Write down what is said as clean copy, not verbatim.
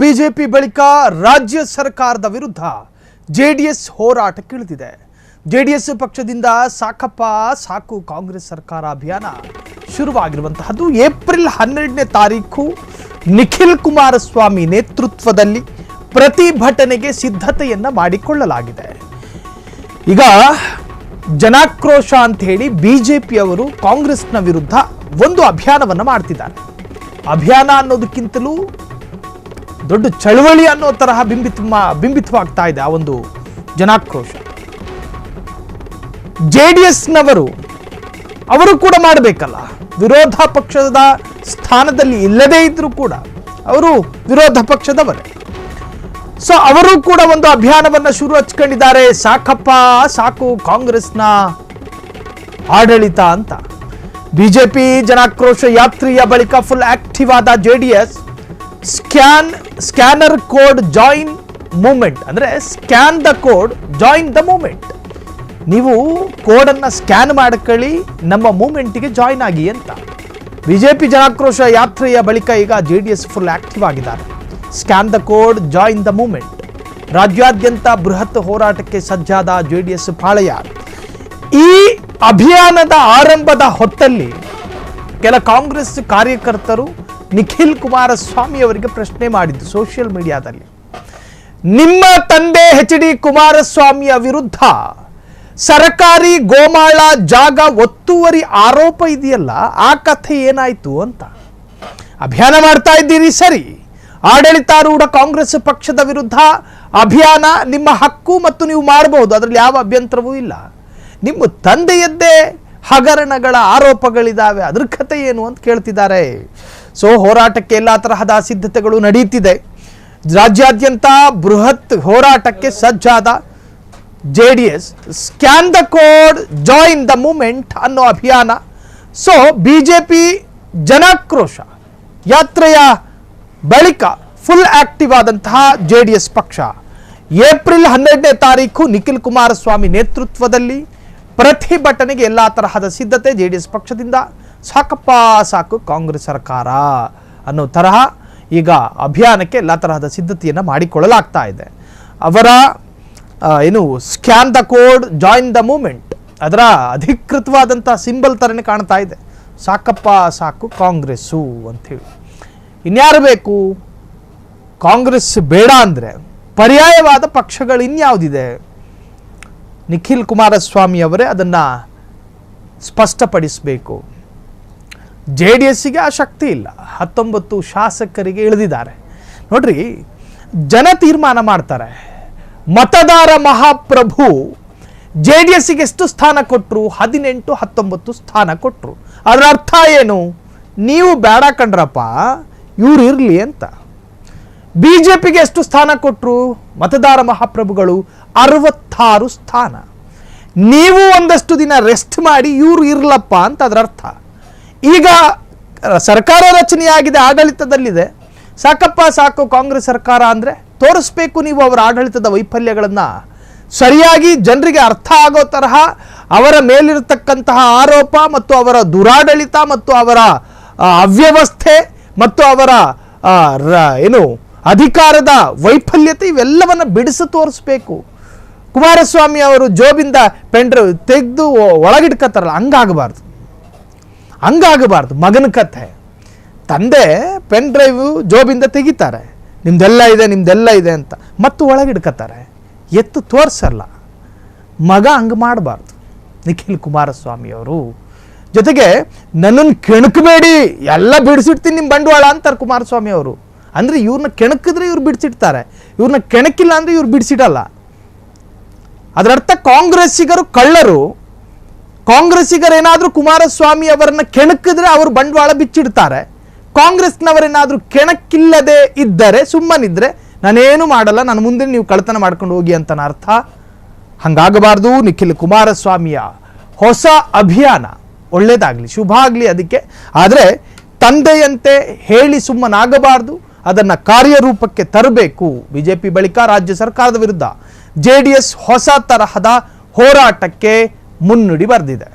BJP ಬಳಿಕ ರಾಜ್ಯ ಸರ್ಕಾರದ ವಿರುದ್ಧ ಜೆಡಿಎಸ್ ಹೋರಾಟಕ್ಕಿಳಿದಿದೆ. ಜೆಡಿಎಸ್ ಪಕ್ಷದಿಂದ ಸಾಕಪ್ಪ ಸಾಕು ಕಾಂಗ್ರೆಸ್ ಸರ್ಕಾರ ಅಭಿಯಾನ ಶುರುವಾಗಿರುವಂತಹದ್ದು ಏಪ್ರಿಲ್ 12ನೇ ತಾರೀಕು ನಿಖಿಲ್ ಕುಮಾರಸ್ವಾಮಿ ನೇತೃತ್ವದಲ್ಲಿ ಪ್ರತಿಭಟನೆಗೆ ಸಿದ್ಧತೆಯನ್ನ ಮಾಡಿಕೊಳ್ಳಲಾಗಿದೆ. ಈಗ ಜನಾಕ್ರೋಶ ಅಂತ ಹೇಳಿ ಬಿಜೆಪಿಯವರು ಕಾಂಗ್ರೆಸ್ನ ವಿರುದ್ಧ ಒಂದು ಅಭಿಯಾನವನ್ನು ಮಾಡ್ತಿದ್ದಾರೆ. ಅಭಿಯಾನ ಅನ್ನೋದಕ್ಕಿಂತಲೂ ದೊಡ್ಡ ಚಳವಳಿ ಅನ್ನೋ ತರಹ ಬಿಂಬಿತವಾಗ್ತಾ ಇದೆ ಆ ಒಂದು ಜನಾಕ್ರೋಶ. ಜೆಡಿಎಸ್ನವರು ಅವರು ಕೂಡ ಮಾಡಬೇಕಲ್ಲ, ವಿರೋಧ ಪಕ್ಷದ ಸ್ಥಾನದಲ್ಲಿ ಇಲ್ಲದೇ ಇದ್ರೂ ಕೂಡ ಅವರು ವಿರೋಧ ಪಕ್ಷದವರೇ. ಸೊ ಅವರು ಕೂಡ ಒಂದು ಅಭಿಯಾನವನ್ನ ಶುರು ಹಚ್ಕೊಂಡಿದ್ದಾರೆ. ಸಾಕಪ್ಪ ಸಾಕು ಕಾಂಗ್ರೆಸ್ನ ಆಡಳಿತ ಅಂತ. ಬಿಜೆಪಿ ಜನಾಕ್ರೋಶ ಯಾತ್ರೆಯ ಬಳಿಕ ಫುಲ್ ಆಕ್ಟಿವ್ ಆದ JDS scanner code join movement, ಅಂದ್ರೆ scan the code join the movement. ನೀವು ಕೋಡ್ ಅನ್ನ ಸ್ಕ್ಯಾನ್ ಮಾಡ್ಕೊಳ್ಳಿ, ನಮ್ಮ ಮೂವ್ಮೆಂಟ್ಗೆ ಜಾಯಿನ್ ಆಗಿ ಅಂತ. ಬಿಜೆಪಿ ಜನಾಕ್ರೋಶ ಯಾತ್ರೆಯ ಬಳಿಕ ಈಗ ಜೆಡಿಎಸ್ ಫುಲ್ ಆಕ್ಟಿವ್ ಆಗಿದ್ದಾರೆ. Scan the code join the movement. ರಾಜ್ಯಾದ್ಯಂತ ಬೃಹತ್ ಹೋರಾಟಕ್ಕೆ ಸಜ್ಜಾದ ಜೆಡಿಎಸ್ ಪಾಳೆಯ. ಈ ಅಭಿಯಾನದ ಆರಂಭದ ಹೊತ್ತಲ್ಲಿ ಕೆಲ ಕಾಂಗ್ರೆಸ್ ಕಾರ್ಯಕರ್ತರು ನಿಖಿಲ್ ಕುಮಾರಸ್ವಾಮಿ ಅವರಿಗೆ ಪ್ರಶ್ನೆ ಮಾಡಿದ್ದು ಸೋಷಿಯಲ್ ಮೀಡಿಯಾದಲ್ಲಿ. ನಿಮ್ಮ ತಂದೆ HD ಕುಮಾರಸ್ವಾಮಿಯ ವಿರುದ್ಧ ಸರಕಾರಿ ಗೋಮಾಳ ಜಾಗ ಒತ್ತುವರಿ ಆರೋಪ ಇದೆಯಲ್ಲ, ಆ ಕಥೆ ಏನಾಯ್ತು ಅಂತ. ಅಭಿಯಾನ ಮಾಡ್ತಾ ಇದ್ದೀರಿ ಸರಿ, ಆಡಳಿತಾರೂಢ ಕಾಂಗ್ರೆಸ್ ಪಕ್ಷದ ವಿರುದ್ಧ ಅಭಿಯಾನ ನಿಮ್ಮ ಹಕ್ಕು ಮತ್ತು ನೀವು ಮಾಡಬಹುದು, ಅದರಲ್ಲಿ ಯಾವ ಅಭ್ಯಂತರವೂ ಇಲ್ಲ. ನಿಮ್ಮ ತಂದೆಯದ್ದೇ ಹಗರಣಗಳ ಆರೋಪಗಳಿದ್ದಾವೆ, ಅದ್ರ ಕಥೆ ಏನು ಅಂತ ಕೇಳ್ತಿದ್ದಾರೆ. ಸೊ ಹೋರಾಟಕ್ಕೆ ಎಲ್ಲ ತರಹದ ಸಿದ್ಧತೆಗಳು ನಡೆಯುತ್ತಿದೆ. ರಾಜ್ಯಾದ್ಯಂತ ಬೃಹತ್ ಹೋರಾಟಕ್ಕೆ ಸಜ್ಜಾದ JDS scan the code join the movement ಅನ್ನೋ ಅಭಿಯಾನ. ಸೊ ಬಿಜೆಪಿ ಜನಾಕ್ರೋಶ ಯಾತ್ರೆಯ ಬಳಿಕ ಫುಲ್ ಆಕ್ಟಿವ್ ಆದಂತಹ ಜೆಡಿಎಸ್ ಪಕ್ಷ ಏಪ್ರಿಲ್ 12ನೇ ತಾರೀಕು ನಿಖಿಲ್ ಕುಮಾರಸ್ವಾಮಿ ನೇತೃತ್ವದಲ್ಲಿ ಪ್ರತಿಭಟನೆಗೆ ಎಲ್ಲ ತರಹದ ಸಿದ್ಧತೆ. ಜೆಡಿಎಸ್ ಪಕ್ಷದಿಂದ ಸಾಕಪ್ಪ ಸಾಕು ಕಾಂಗ್ರೆಸ್ ಸರ್ಕಾರ ಅನ್ನೋ ತರಹ ಈಗ ಅಭಿಯಾನಕ್ಕೆ ಎಲ್ಲ ತರಹದ ಸಿದ್ಧತೆಯನ್ನು ಮಾಡಿಕೊಳ್ಳಲಾಗ್ತಾ ಇದೆ. ಅವರ ಏನು scan the code join the movement, ಅದರ ಅಧಿಕೃತವಾದಂಥ ಸಿಂಬಲ್ ಥರನೇ ಕಾಣ್ತಾ ಇದೆ, ಸಾಕಪ್ಪ ಸಾಕು ಕಾಂಗ್ರೆಸ್ಸು ಅಂಥೇಳಿ. ಇನ್ಯಾರು ಬೇಕು? ಕಾಂಗ್ರೆಸ್ ಬೇಡ ಅಂದರೆ ಪರ್ಯಾಯವಾದ ಪಕ್ಷಗಳು ಇನ್ಯಾವುದಿದೆ? ನಿಖಿಲ್ ಕುಮಾರಸ್ವಾಮಿ ಅವರೇ ಅದನ್ನು ಸ್ಪಷ್ಟಪಡಿಸಬೇಕು. ಜೆಡಿಎಸ್ಸಿಗೆ ಆ ಶಕ್ತಿ ಇಲ್ಲ. 19 ಶಾಸಕರಿಗೆ ಇಳಿದಿದ್ದಾರೆ. ನೋಡ್ರಿ, ಜನ ತೀರ್ಮಾನ ಮಾಡ್ತಾರೆ. ಮತದಾರ ಮಹಾಪ್ರಭು ಜೆಡಿಎಸ್ಸಿಗೆ ಎಷ್ಟು ಸ್ಥಾನ ಕೊಟ್ಟರು? 18, 19 ಸ್ಥಾನ ಕೊಟ್ಟರು. ಅದರ ಅರ್ಥ ಏನು? ನೀವು ಬೇಡ ಕಂಡ್ರಪ್ಪ, ಇವ್ರು ಇರಲಿ ಅಂತ. ಬಿಜೆಪಿಗೆ ಎಷ್ಟು ಸ್ಥಾನ ಕೊಟ್ಟರು ಮತದಾರ ಮಹಾಪ್ರಭುಗಳು? 66 ಸ್ಥಾನ. ನೀವು ಒಂದಷ್ಟು ದಿನ ರೆಸ್ಟ್ ಮಾಡಿ ಇವ್ರು ಇರ್ಲಪ್ಪ ಅಂತ ಅದರ ಅರ್ಥ. ಈಗ ಸರ್ಕಾರ ರಚನೆಯಾಗಿದೆ, ಆಡಳಿತದಲ್ಲಿದೆ. ಸಾಕಪ್ಪ ಸಾಕು ಕಾಂಗ್ರೆಸ್ ಸರ್ಕಾರ ಅಂದರೆ ತೋರಿಸ್ಬೇಕು ನೀವು ಅವರ ಆಡಳಿತದ ವೈಫಲ್ಯಗಳನ್ನು ಸರಿಯಾಗಿ ಜನರಿಗೆ ಅರ್ಥ ಆಗೋ ತರಹ. ಅವರ ಮೇಲಿರತಕ್ಕಂತಹ ಆರೋಪ ಮತ್ತು ಅವರ ದುರಾಡಳಿತ ಮತ್ತು ಅವರ ಅವ್ಯವಸ್ಥೆ ಮತ್ತು ಅವರ ಏನು ಅಧಿಕಾರದ ವೈಫಲ್ಯತೆ ಇವೆಲ್ಲವನ್ನು ಬಿಡಿಸಿ ತೋರಿಸ್ಬೇಕು. ಕುಮಾರಸ್ವಾಮಿ ಅವರು ಜೋಬಿಂದ ಪೆನ್ಡ್ರೈವ್ ತೆಗೆದು ಒಳಗಿಡ್ಕತ್ತಾರಲ್ಲ, ಹಂಗಾಗಬಾರ್ದು. ಮಗನ ಕಥೆ, ತಂದೆ ಪೆನ್ ಡ್ರೈವ್ ಜೋಬಿಂದ ತೆಗಿತಾರೆ, ನಿಮ್ದೆಲ್ಲ ಇದೆ ಅಂತ, ಮತ್ತು ಒಳಗಿಡ್ಕತ್ತಾರೆ, ಎತ್ತು ತೋರಿಸಲ್ಲ. ಮಗ ಹಂಗೆ ಮಾಡಬಾರ್ದು ನಿಖಿಲ್ ಕುಮಾರಸ್ವಾಮಿ ಅವರು. ಜೊತೆಗೆ ನನ್ನನ್ನು ಕೆಣಕಬೇಡಿ, ಎಲ್ಲ ಬಿಡಿಸಿಡ್ತೀನಿ ನಿಮ್ಮ ಬಂಡವಾಳ ಅಂತಾರೆ ಕುಮಾರಸ್ವಾಮಿ ಅವರು. ಅಂದರೆ ಇವ್ರನ್ನ ಕೆಣಕಿದ್ರೆ ಇವ್ರು ಬಿಡಿಸಿಡ್ತಾರೆ, ಇವ್ರನ್ನ ಕೆಣಕಿಲ್ಲ ಅಂದರೆ ಇವ್ರು ಬಿಡಿಸಿಡಲ್ಲ. ಅದರರ್ಥ ಕಾಂಗ್ರೆಸ್ಸಿಗರು ಕಳ್ಳರು. ಕಾಂಗ್ರೆಸ್ಸಿಗರೇನಾದರೂ ಕುಮಾರಸ್ವಾಮಿ ಅವರನ್ನ ಕೆಣಕಿದ್ರೆ ಅವರು ಬಂಡವಾಳ ಬಿಚ್ಚಿಡ್ತಾರೆ. ಕಾಂಗ್ರೆಸ್ನವರೇನಾದರೂ ಕೆಣಕಿಲ್ಲದೆ ಇದ್ದರೆ, ಸುಮ್ಮನಿದ್ರೆ ನಾನೇನು ಮಾಡಲ್ಲ, ನನ್ನ ಮುಂದೆ ನೀವು ಕಳ್ಳತನ ಮಾಡ್ಕೊಂಡು ಹೋಗಿ ಅಂತ ಅರ್ಥ. ಹಂಗಾಗಬಾರ್ದು. ನಿಖಿಲ್ ಕುಮಾರಸ್ವಾಮಿಯ ಹೊಸ ಅಭಿಯಾನ ಒಳ್ಳೇದಾಗಲಿ, ಶುಭ ಆಗಲಿ ಅದಕ್ಕೆ. ಆದರೆ ತಂದೆಯಂತೆ ಹೇಳಿ ಸುಮ್ಮನಾಗಬಾರ್ದು, ಅದನ್ನು ಕಾರ್ಯರೂಪಕ್ಕೆ ತರಬೇಕು. ಬಿಜೆಪಿ ಬಳಿಕ ರಾಜ್ಯ ಸರ್ಕಾರದ ವಿರುದ್ಧ ಜೆಡಿಎಸ್ ಹೊಸ ತರಹದ ಹೋರಾಟಕ್ಕೆ ಮುನ್ನುಡಿ ಬರೆದಿದೆ.